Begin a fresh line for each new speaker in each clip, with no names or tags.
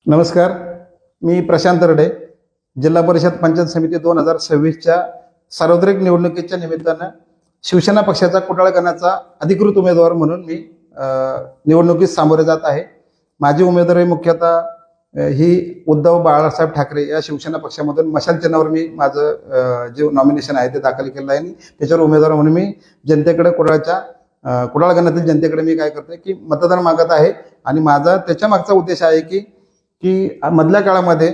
नमस्कार. मी प्रशांत तरडे. जिल्हा परिषद पंचायत समिती 2026च्या सार्वत्रिक निवडणुकीच्या निमित्तानं शिवसेना पक्षाचा कुटाळगणाचा अधिकृत उमेदवार म्हणून मी निवडणुकीत सामोरे जात आहे. माझी उमेदवारी मुख्यतः ही उद्धव बाळासाहेब ठाकरे या शिवसेना पक्षामधून मशाल चिन्हावर मी माझं जे नॉमिनेशन आहे ते दाखल केलं आहे आणि त्याच्यावर उमेदवार म्हणून मी जनतेकडे कुडाळगणातील जनतेकडे मी काय करतोय की मतदान मागत आहे. आणि माझा त्याच्या मागचा उद्देश आहे की मधल्या काळामध्ये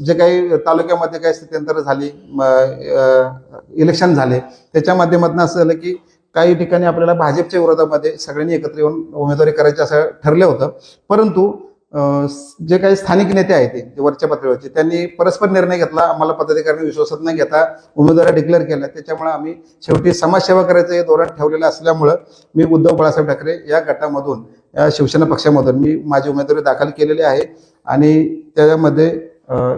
जे काही तालुक्यामध्ये काही स्थित्यंतर झाली, इलेक्शन झाले, त्याच्या माध्यमातून असं झालं की काही ठिकाणी आपल्याला भाजपच्या विरोधामध्ये सगळ्यांनी एकत्र येऊन उमेदवारी करायची असं ठरलं होतं. परंतु जे काही स्थानिक नेते आहेत ते वरच्या पातळीवरचे त्यांनी परस्पर निर्णय घेतला. आम्हाला पदाधिकाऱ्यांनी विश्वासात न घेता उमेदवारी डिक्लेअर केल्या. त्याच्यामुळे आम्ही शेवटी समाजसेवा करायचं हे धोरण ठेवलेलं असल्यामुळं मी उद्धव बाळासाहेब ठाकरे या गटामधून, या शिवसेना पक्षामधून मी माझी उमेदवारी दाखल केलेली आहे. आणि त्यामध्ये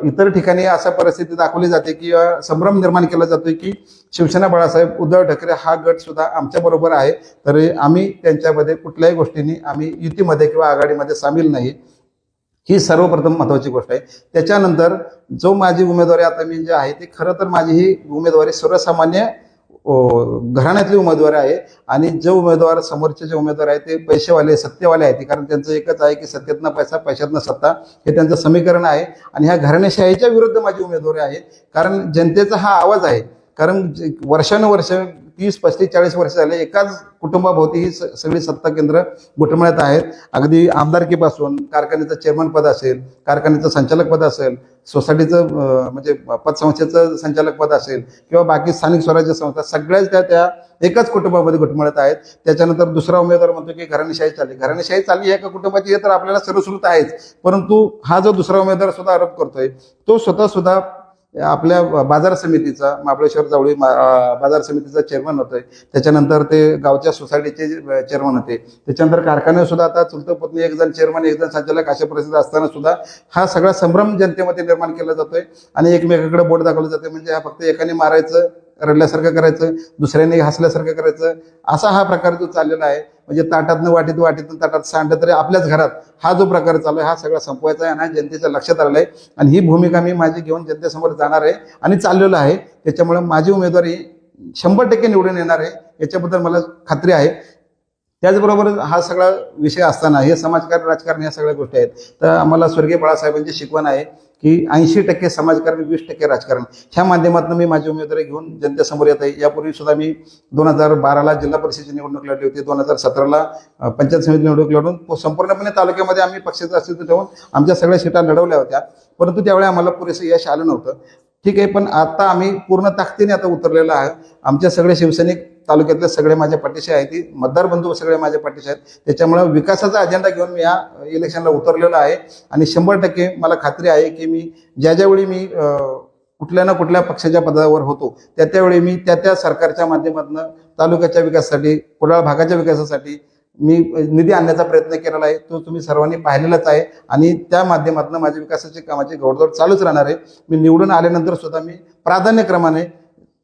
इतर ठिकाणी अशा परिस्थिती दाखवली जाते की संभ्रम निर्माण केला जातोय की शिवसेना बाळासाहेब उद्धव ठाकरे हा गट सुद्धा आमच्या बरोबर आहे, तर आम्ही त्यांच्यामध्ये कुठल्याही गोष्टींनी आम्ही युतीमध्ये किंवा आघाडीमध्ये सामील नाही. ही सर्वप्रथम महत्वाची गोष्ट आहे. त्याच्यानंतर जो माझी उमेदवारी आता मी जे आहे ते खरं तर माझी ही उमेदवारी सर्वसामान्य घराण्यातली उमेदवार आहे. आणि जो उमेदवार समोरचे जे उमेदवार आहेत ते पैसेवाले, सत्तेवाले आहेत. कारण त्यांचं एकच आहे की सत्तेतनं पैसा, पैशातनं सत्ता, हे त्यांचं समीकरण आहे. आणि ह्या घराणेशाहीच्या विरुद्ध माझी उमेदवारी आहे. कारण जनतेचा हा आवाज आहे. कारण वर्षानुवर्ष 30, 35, 40 वर्ष झाले एकाच कुटुंबाभोवती ही सगळी सत्ता केंद्र घुटमळत आहेत. अगदी आमदारकीपासून कारखान्याचं चेअरमन पद असेल, कारखान्याचं संचालक पद असेल, सोसायटीचं म्हणजे पतसंस्थेचं संचालक पद असेल किंवा बाकी स्थानिक स्वराज्य संस्था, सगळ्याच त्या एकाच कुटुंबामध्ये घुटमळत आहेत. त्याच्यानंतर दुसरा उमेदवार म्हणतो की घराणेशाही चालली. घराणेशाही चालली एका कुटुंबाची हे तर आपल्याला सर्वश्रुत आहेच. परंतु हा जो दुसरा उमेदवार सुद्धा आरोप करतोय तो स्वतः सुद्धा आपल्या बाजार समितीचा, महाबळेश्वर जावळी बाजार समितीचा चेअरमन होतोय. त्याच्यानंतर ते गावच्या सोसायटीचे चेअरमन होते. त्याच्यानंतर कारखान्यात सुद्धा आता चुलत पत्नी एक जण चेअरमन, एक जण संचालक, अशा परिस्थिती असताना सुद्धा हा सगळा संभ्रम जनतेमध्ये निर्माण केला जातोय. आणि एकमेकाकडे बोट दाखवलं जाते. म्हणजे हा फक्त एकाने मारायचं, रडल्यासारखं करायचं, दुसऱ्याने हसल्यासारखं करायचं, असा हा प्रकार जो चाललेला आहे. म्हणजे ताटातनं वाटीत, वाटीतून ताटात सांडलं तरी आपल्याच घरात, हा जो प्रकार चालू आहे हा सगळा संपवायचा आहे. आणि जनतेच्या लक्षात आलेला आहे. आणि ही भूमिका मी माझी घेऊन जनतेसमोर जाणार आहे आणि चाललेलं आहे. त्याच्यामुळे माझी उमेदवारी 100% निवडून येणार आहे याच्याबद्दल मला खात्री आहे. त्याचबरोबर हा सगळा विषय असताना हे समाजकारण, राजकारण या सगळ्या गोष्टी आहेत. तर आम्हाला स्वर्गीय बाळासाहेबांची शिकवण आहे की 80% समाजकारण, 20% राजकारण, ह्या माध्यमातून मी माझी उमेदवारी घेऊन जनतेसमोर येत आहे. यापूर्वी सुद्धा मी 2012ला जिल्हा परिषदेची निवडणूक लढली होती. 2017ला पंचायत समिती निवडणूक लढून संपूर्णपणे तालुक्यामध्ये आम्ही पक्षाचं अस्तित्व ठेवून आमच्या सगळ्या सीटा लढवल्या होत्या. परंतु त्यावेळी आम्हाला पुरेसं यश आलं नव्हतं. ठीक आहे, पण आता आम्ही पूर्ण ताकदीने आता उतरलेलो आहे. आमच्या सगळे शिवसैनिक तालुक्यातले सगळे माझ्या पाठीशी आहेत, मतदार बंधू सगळे माझ्या पाठीशी आहेत. त्याच्यामुळे विकासाचा अजेंडा घेऊन मी या इलेक्शनला उतरलेलो आहे. आणि 100% मला खात्री आहे की मी ज्यावेळी मी कुठल्या ना कुठल्या पक्षाच्या पदावर होतो त्यावेळी मी त्या सरकारच्या माध्यमातून तालुक्याच्या विकासासाठी, कुडाळ भागाच्या विकासासाठी मी निधी आणण्याचा प्रयत्न केलेला आहे. तो तुम्ही सर्वांनी पाहिलेलाच आहे. आणि त्या माध्यमातून माझ्या विकासाची कामाची घोडदौड चालूच राहणार आहे. मी निवडून आल्यानंतर सुद्धा मी प्राधान्यक्रमाने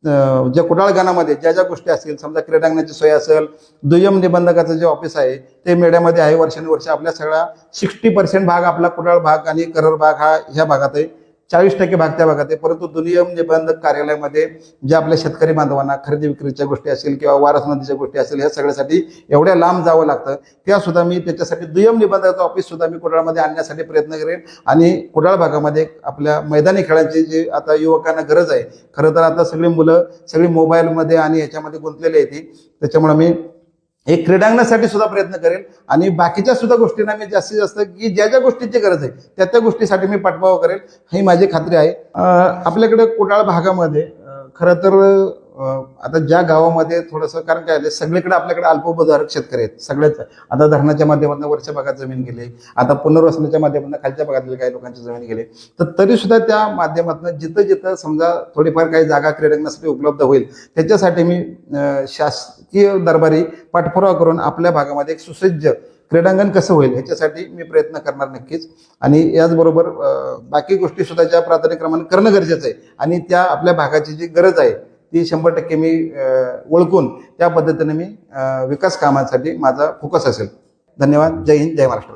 ज्या कुडाळगणामध्ये ज्या गोष्टी असतील, समजा क्रीडांगणाची सोय असेल, दुय्यम निबंधकाचं जे ऑफिस आहे ते मेढ्यामध्ये आहे. वर्षानुवर्ष आपल्या सगळा 60% भाग आपला कुडाळ भाग आणि करर भाग ह्या भागात आहे. 40% भाग त्या भागात आहे. परंतु दुय्यम निबंधक कार्यालयामध्ये ज्या आपल्या शेतकरी बांधवांना खरेदी विक्रीच्या गोष्टी असतील किंवा वारस नोंदीच्या गोष्टी असतील, ह्या सगळ्यासाठी एवढ्या लांब जावं लागतं. त्यासुद्धा मी त्याच्यासाठी दुय्यम निबंधकाचं ऑफिस सुद्धा मी कुडाळमध्ये आणण्यासाठी प्रयत्न करेन. आणि कुडाळ भागामध्ये आपल्या मैदानी खेळांची जी आता युवकांना गरज आहे, खरं तर आता सगळी मुलं सगळी मोबाईलमध्ये आणि ह्याच्यामध्ये गुंतलेली आहे ती. त्याच्यामुळे मी एक क्रीडांगणासाठी सुद्धा प्रयत्न करेल. आणि बाकीच्या सुद्धा गोष्टींना मी जास्तीत जास्त की ज्या गोष्टींची गरज आहे त्या गोष्टीसाठी मी पाठपुरावा करेल, ही माझी खात्री आहे. आपल्याकडे कुडाळ भागामध्ये खरं तर आता ज्या गावामध्ये थोडंसं, कारण काय आहे सगळीकडे आपल्याकडे अल्पभूधारक शेतकरी आहेत सगळ्याच. आता धरणाच्या माध्यमातून वरच्या भागात जमीन गेली, आता पुनर्वसनाच्या माध्यमातून खालच्या भागातल्या काही लोकांची जमीन गेली. तर तरी सुद्धा त्या माध्यमातून जिथं समजा थोडीफार काही जागा क्रीडांगणासाठी उपलब्ध होईल त्याच्यासाठी मी शासकीय दरबारी पाठपुरावा करून आपल्या भागामध्ये एक सुसज्ज क्रीडांगण कसं होईल ह्याच्यासाठी मी प्रयत्न करणार नक्कीच. आणि याचबरोबर बाकी गोष्टी सुद्धा ज्या प्राधान्यक्रमाने करणं गरजेचं आहे आणि त्या आपल्या भागाची जी गरज आहे ती 100% मी ओळखून त्या पद्धतीने मी विकास कामांसाठी माझा फोकस असेल. धन्यवाद. जय हिंद, जय महाराष्ट्र.